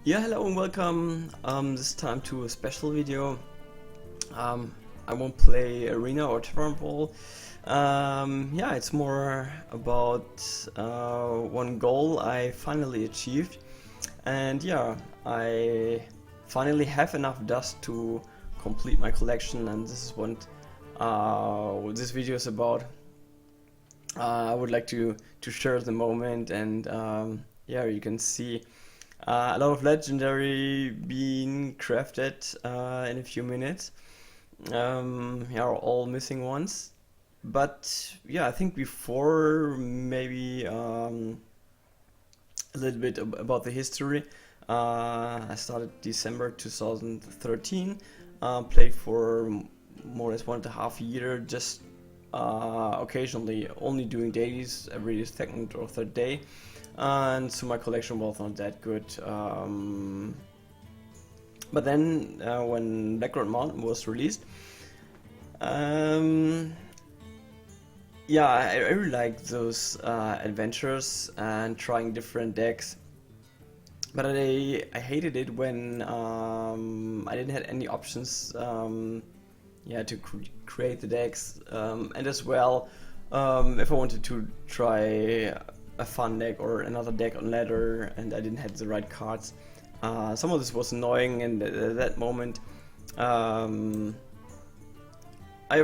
Yeah, hello and welcome this time to a special video. I won't play Arena or Tavern Ball. Yeah, it's more about one goal I finally achieved. And yeah, I finally have enough dust to complete my collection, and this is what this video is about. I would like to share the moment, and yeah, you can see a lot of legendary being crafted in a few minutes. Yeah, all missing ones. But yeah, I think before maybe a little bit about the history. I started December 2013, played for more or less 1.5 years, just occasionally only doing dailies every second or third day. And so my collection was not that good. But then when Background Mountain was released, yeah, I really like those adventures and trying different decks. But I hated it when I didn't have any options, yeah, to create the decks, and as well, if I wanted to try a fun deck or another deck on ladder and I didn't have the right cards, some of this was annoying, and at that moment, I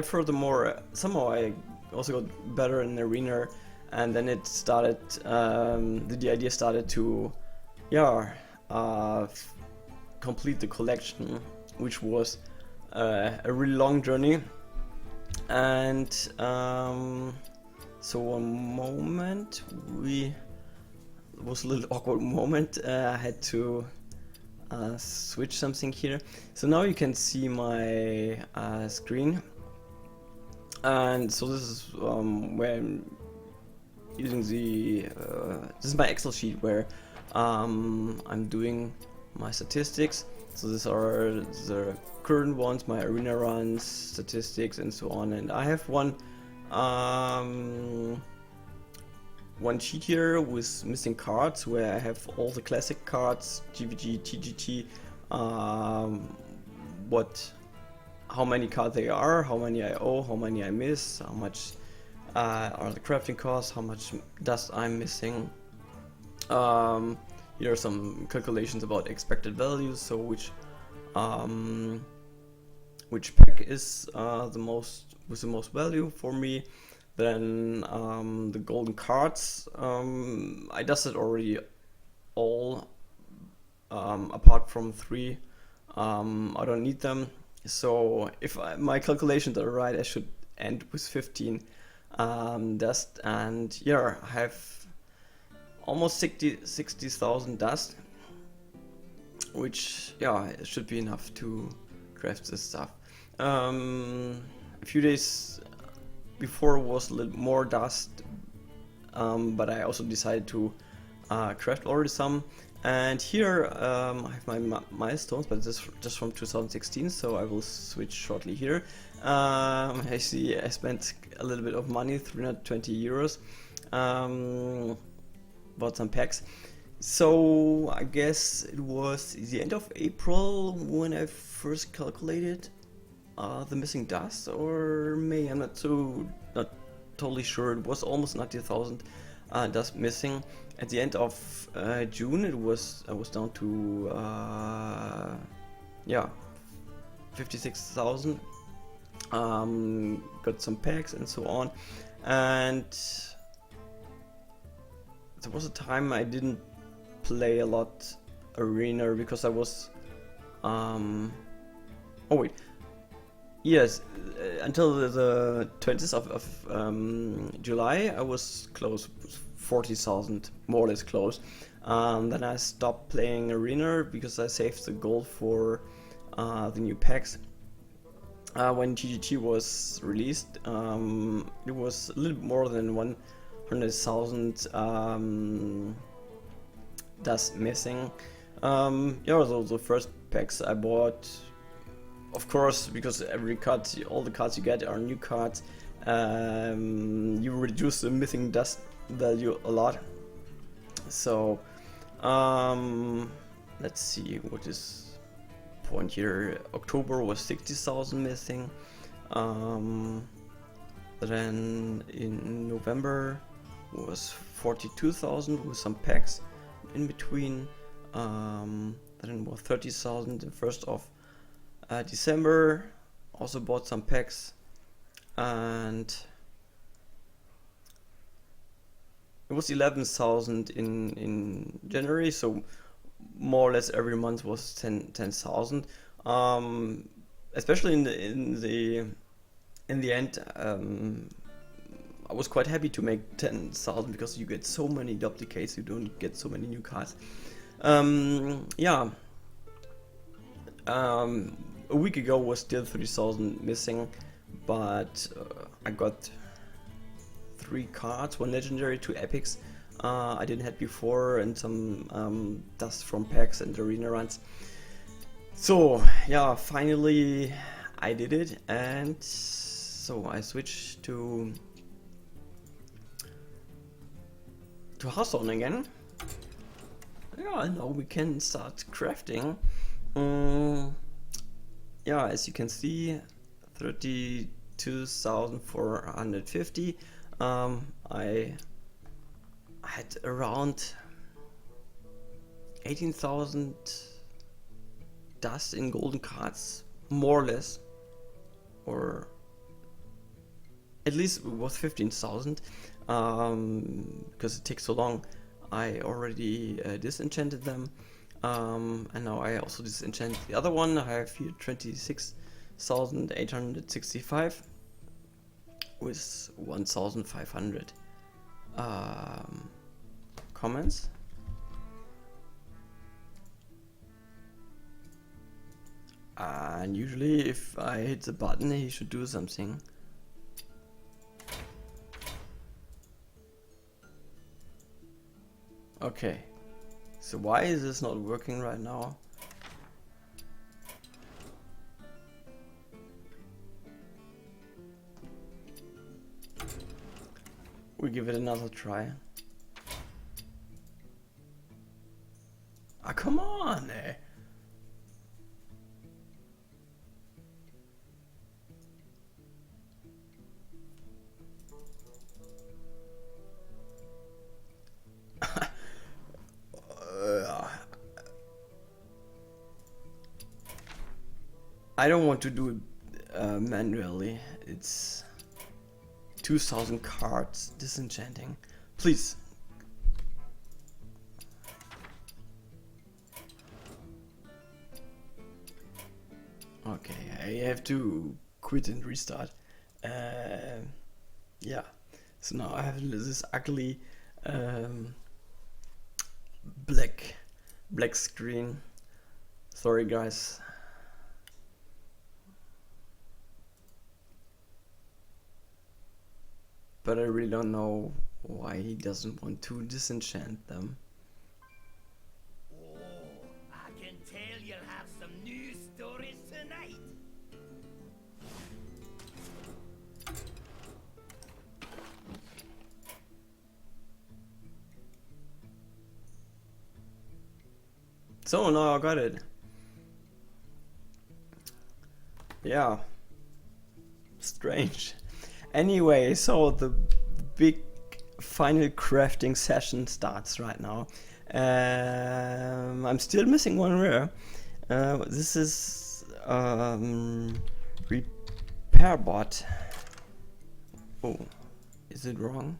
furthermore somehow I also got better in Arena, and then it started. The idea started to, yeah, complete the collection, which was a really long journey. And so one moment it was a little awkward moment. I had to switch something here. So now you can see my screen. And so this is where I'm using the this is my Excel sheet where I'm doing my statistics. So these are the current ones, my arena runs, statistics, and so on. And I have one sheet here with missing cards where I have all the classic cards, GVG, TGT, how many cards they are, how many I owe, how many I miss, how much are the crafting costs, how much dust I'm missing. Here are some calculations about expected values, so which pack is the most with the most value for me. Then the golden cards, I dusted already all apart from 3. I don't need them. So if my calculations are right, I should end with 15 dust, and yeah, I have almost 60,000 dust, which yeah, it should be enough to craft this stuff. A few days before was a little more dust, but I also decided to craft already some. And here I have my milestones, but this is just from 2016, so I will switch shortly here. I see I spent a little bit of money, 320 euros, bought some packs. So I guess it was the end of April when I first calculated the missing dust, or May, I'm not totally sure. It was almost 90,000 dust missing. At the end of June, I was down to yeah, 56,000. Got some packs and so on, and there was a time I didn't play a lot Arena because I was oh wait, yes, until the 20th of July I was close, 40,000, more or less close. Then I stopped playing Arena because I saved the gold for the new packs. When TGT was released, it was a little bit more than 100,000 dust missing. Yeah, so the first packs I bought, of course, because every card, all the cards you get are new cards, you reduce the missing dust value a lot. So let's see what is point here. October was 60,000 missing. Then in November was 42,000 with some packs in between. Then was 30,000 the 1st of December. Also bought some packs, and it was 11,000 in January. So more or less every month was 10,000. Especially in the end, I was quite happy to make 10,000 because you get so many duplicates, you don't get so many new cards. Yeah. A week ago was still 30,000 missing, but I got 3 cards, 1 legendary, 2 epics. I didn't have before, and some dust from packs and arena runs. So yeah, finally I did it, and so I switched to Hearthstone again. Yeah, now we can start crafting. Yeah, as you can see, 32,450. I had around 18,000 dust in golden cards, more or less, or at least it was 15,000, because it takes so long. I already disenchanted them, and now I also disenchant the other one. I have here 26,865 with 1,500 comments. And usually if I hit the button, he should do something. Okay, so why is this not working right now? We give it another try. Ah, come on, eh? I don't want to do it manually. It's 2,000 cards disenchanting. Please. Okay, I have to quit and restart. Yeah. So now I have this ugly black screen. Sorry, guys. But I really don't know why he doesn't want to disenchant them. Oh, I can tell you'll have some new stories tonight. So now I got it. Yeah. Strange. Anyway, so the big final crafting session starts right now. I'm still missing one rare. This is repair bot. Oh, is it wrong?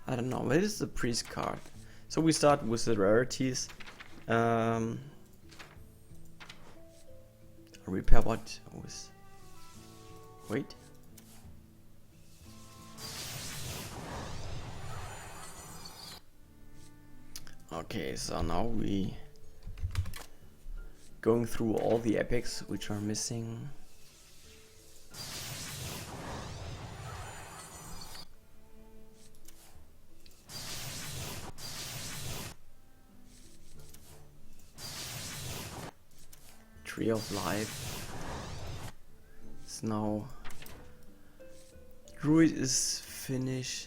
I don't know. It is the priest card. So we start with the rarities. Repair bot was. Wait. Okay, so now we going through all the epics which are missing. Tree of Life. So now Druid is finished.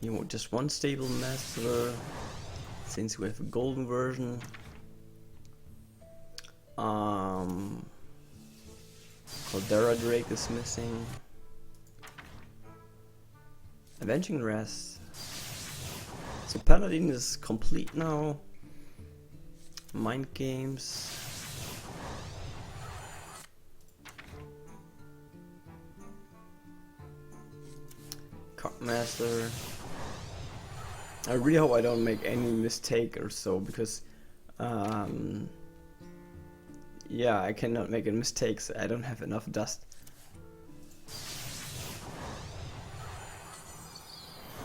You want just one stable master. since we have a golden version. Caldera Drake is missing. Avenging Rest. So Paladin is complete now. Mind Games. Cogmaster. I really hope I don't make any mistake or so, because yeah, I cannot make any mistakes. I don't have enough dust.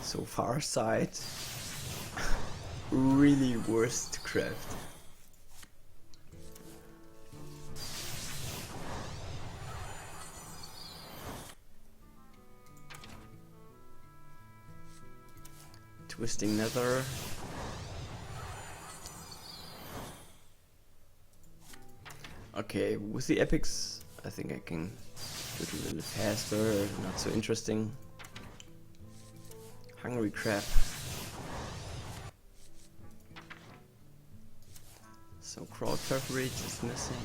So far side. Really worst to craft. Twisting Nether. Okay, with the epics, I think I can do it a little faster, not so interesting. Hungry Crab. So Crowd Favorite is missing.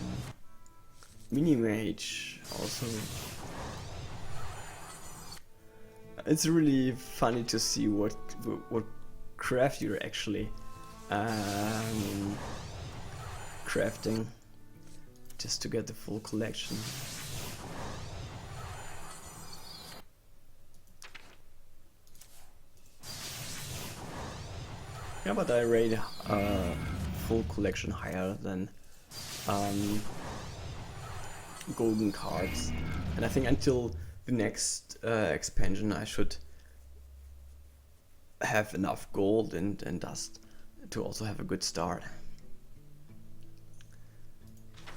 Mini Mage also. It's really funny to see what craft you're actually crafting, just to get the full collection. Yeah, but I rate full collection higher than golden cards, and I think until the next expansion I should have enough gold and dust to also have a good start.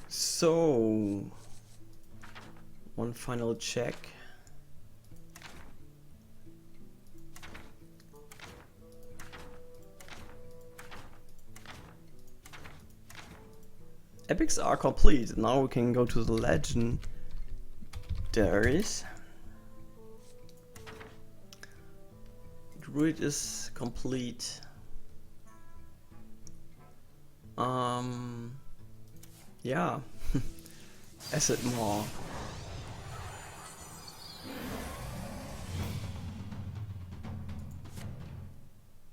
So, one final check. Epics are complete. Now we can go to the legendaries. Druid is complete. Yeah. Asset Maw.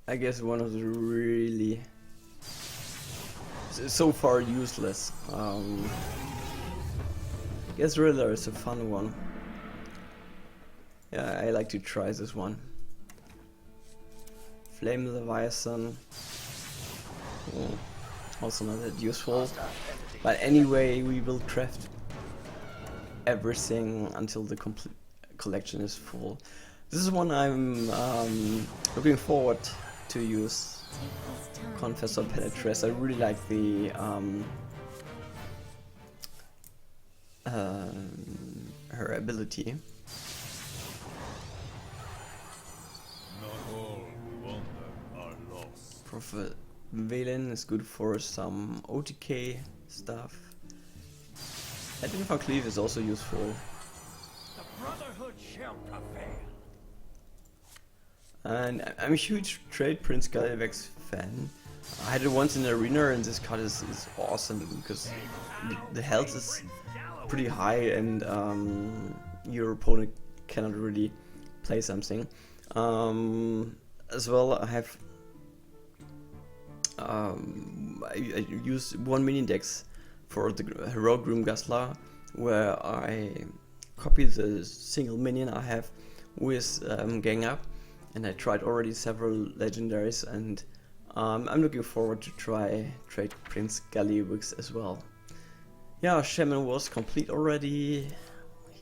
I guess one of the really so far useless. I guess Riddler is a fun one. Yeah, I like to try this one. Flame Leviathan. Oh, also not that useful. But anyway, we will craft everything until the complete collection is full. This is one I'm looking forward to use. Confessor Penetress. I really like the her ability. Not all who wander are lost. Prophet Valen is good for some OTK stuff. Edwin Van Cleave is also useful. The Brotherhood shall prevail. And I'm a huge Trade Prince Gallivex fan. I had it once in the arena, and this card is awesome because the health is pretty high, and your opponent cannot really play something. As well, I have I use one mini dex for the Heroic Groom Gastler, where I copy the single minion I have with Gang Up, and I tried already several legendaries, and I'm looking forward to try Trade Prince Galliwix as well. Yeah, Shaman was complete already.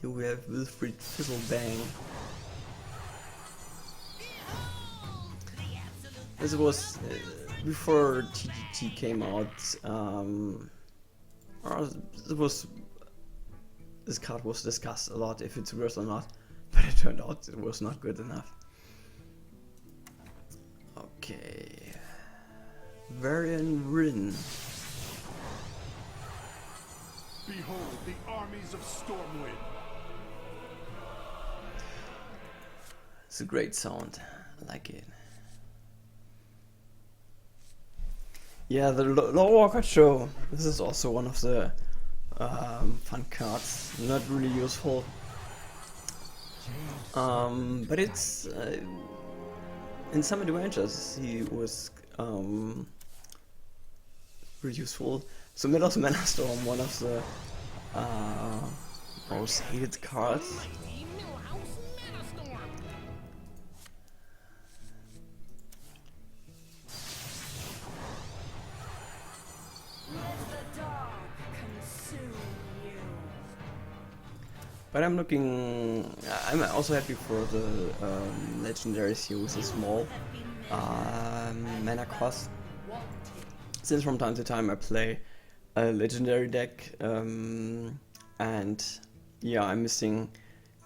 Here we have Wilfried Fizzlebang. This was before TGT came out. This card was discussed a lot if it's worth or not, but it turned out it was not good enough. Okay, Varian Rin. Behold the armies of Stormwind. It's a great sound. I like it. Yeah, the lower card show. This is also one of the fun cards. Not really useful. But it's in some adventures he was pretty useful. So Middle's Mana Storm, one of the most hated cards. But I'm looking. I'm also happy for the legendaries he uses small mana cost. Since from time to time I play a legendary deck, and yeah, I'm missing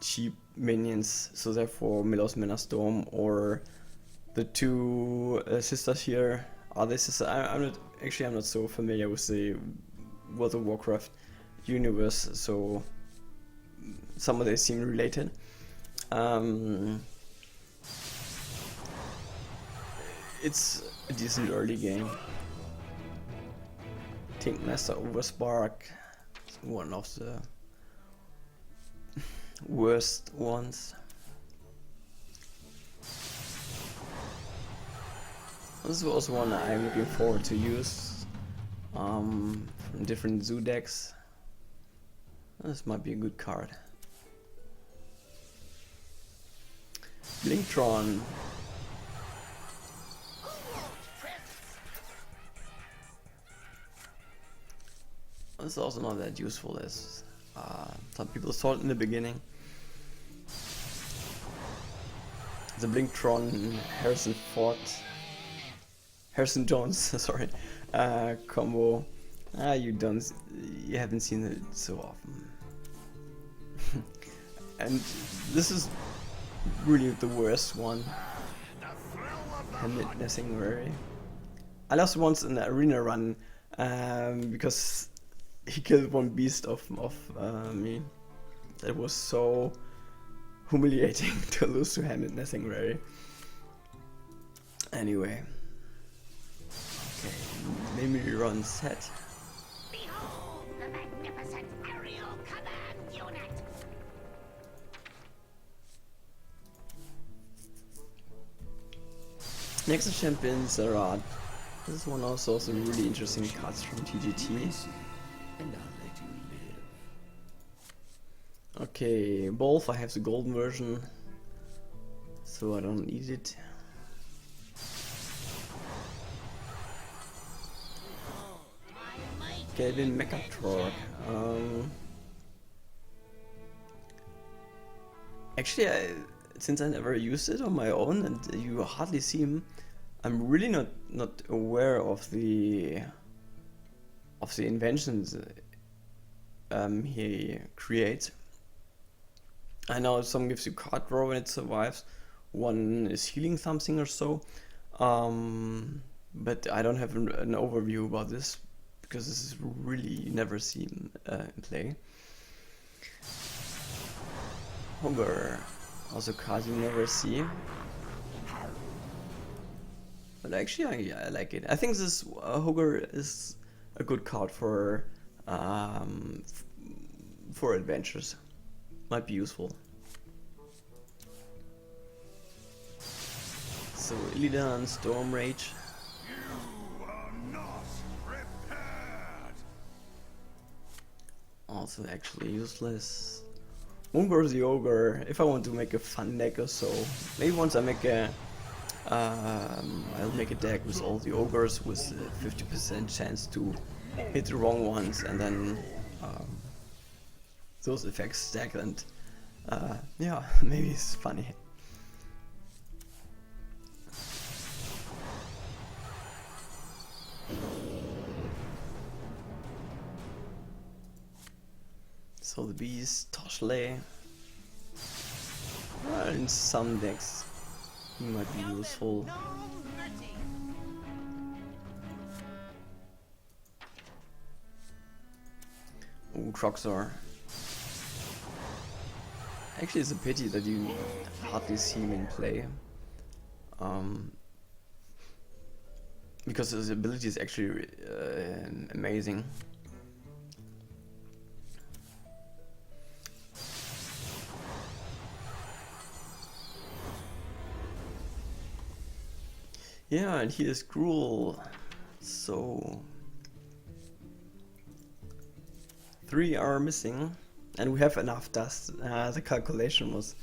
cheap minions. So therefore, Milos Mana Storm or the two sisters here are the sisters. I'm not actually. I'm not so familiar with the World of Warcraft universe, so some of they seem related. It's a decent early game. Tinkmaster Overspark is one of the worst ones. This is also one I'm looking forward to use from different zoo decks. This might be a good card. Blinktron. This is also not that useful as some people thought in the beginning. The Blinktron Harrison Jones, sorry, combo. You haven't seen it so often. And this is really the worst one. Nothing very. I lost once in the arena run because he killed one beast of me. That was so humiliating to lose to him in nothing very. Anyway. Okay, maybe run set. Behold the magnificent aerial command unit! Next champion Zarat. This is one also some really interesting cards from TGT. And I'll let you live. Okay, both I have the golden version, so I don't need it. Kelvin Mechatrog. Actually, since I never used it on my own and you hardly see him, I'm really not aware of the inventions he creates. I know some gives you card draw when it survives, one is healing something or so, but I don't have an overview about this because this is really never seen in play. Hunger, also cards you never see. But actually, I like it. I think this Hunger is a good card for adventures. Might be useful. So Illidan, Storm Rage. You are not prepared. Also actually useless. Moonbur the Ogre, if I want to make a fun deck or so. Maybe once I make a I'll make a deck with all the ogres with a 50% chance to hit the wrong ones, and then those effects stack, and yeah, maybe it's funny. So the beast, Toshley. In some decks he might be useful. No mercy! Ooh, Croxor. Actually, it's a pity that you hardly see him in play. because his ability is actually amazing. Yeah, and he is cruel. So 3 are missing, and we have enough dust. The calculation was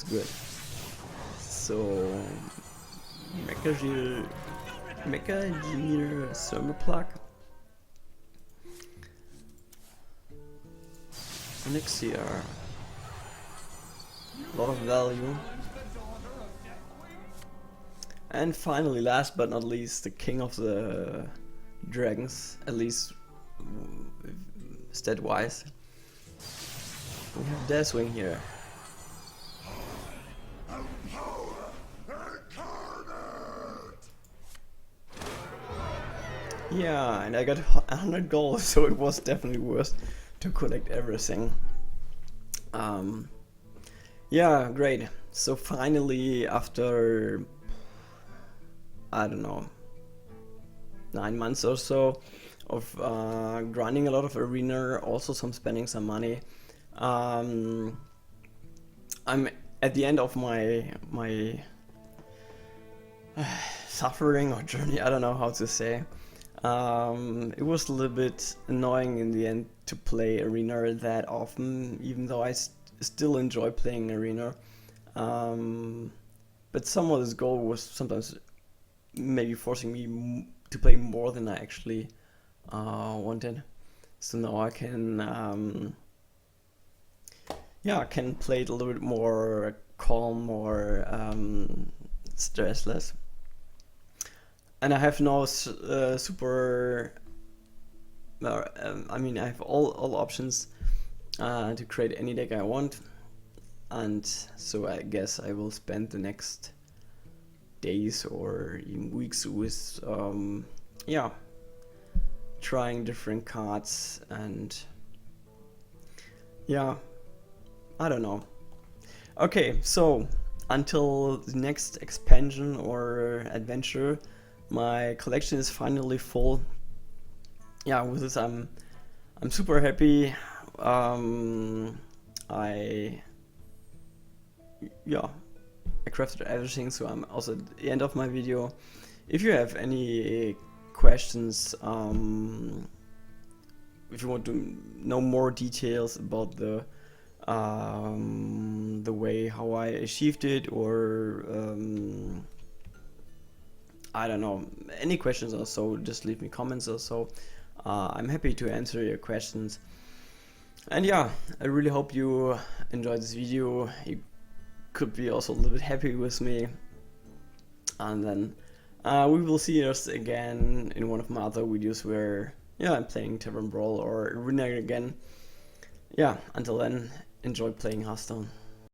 good. So Mecha Engineer Thermoplug. Elixir. A lot of value. And finally, last but not least, the king of the dragons, at least stat wise. We have Deathwing here. Yeah, and I got 100 gold, so it was definitely worth to collect everything. Yeah, great. So finally, after I don't know, 9 months or so of grinding a lot of arena, also spending some money, I'm at the end of my suffering or journey. I don't know how to say. It was a little bit annoying in the end to play arena that often, even though I still enjoy playing arena. But some of this goal was sometimes maybe forcing me to play more than I actually wanted. So now I can yeah, I can play it a little bit more calm or stressless. And I have no super. I mean, I have all options to create any deck I want, and so I guess I will spend the next days or even weeks with yeah, trying different cards, and yeah, I don't know. Okay, so until the next expansion or adventure, my collection is finally full. Yeah, with this I'm super happy. I crafted everything, so I'm also at the end of my video. If you have any questions, if you want to know more details about the way how I achieved it, or I don't know, any questions or so, just leave me comments or so. I'm happy to answer your questions. And yeah, I really hope you enjoyed this video. You could be also a little bit happy with me. And then we will see us again in one of my other videos where, yeah, I'm playing Tavern Brawl or Arena again. Yeah, until then, enjoy playing Hearthstone.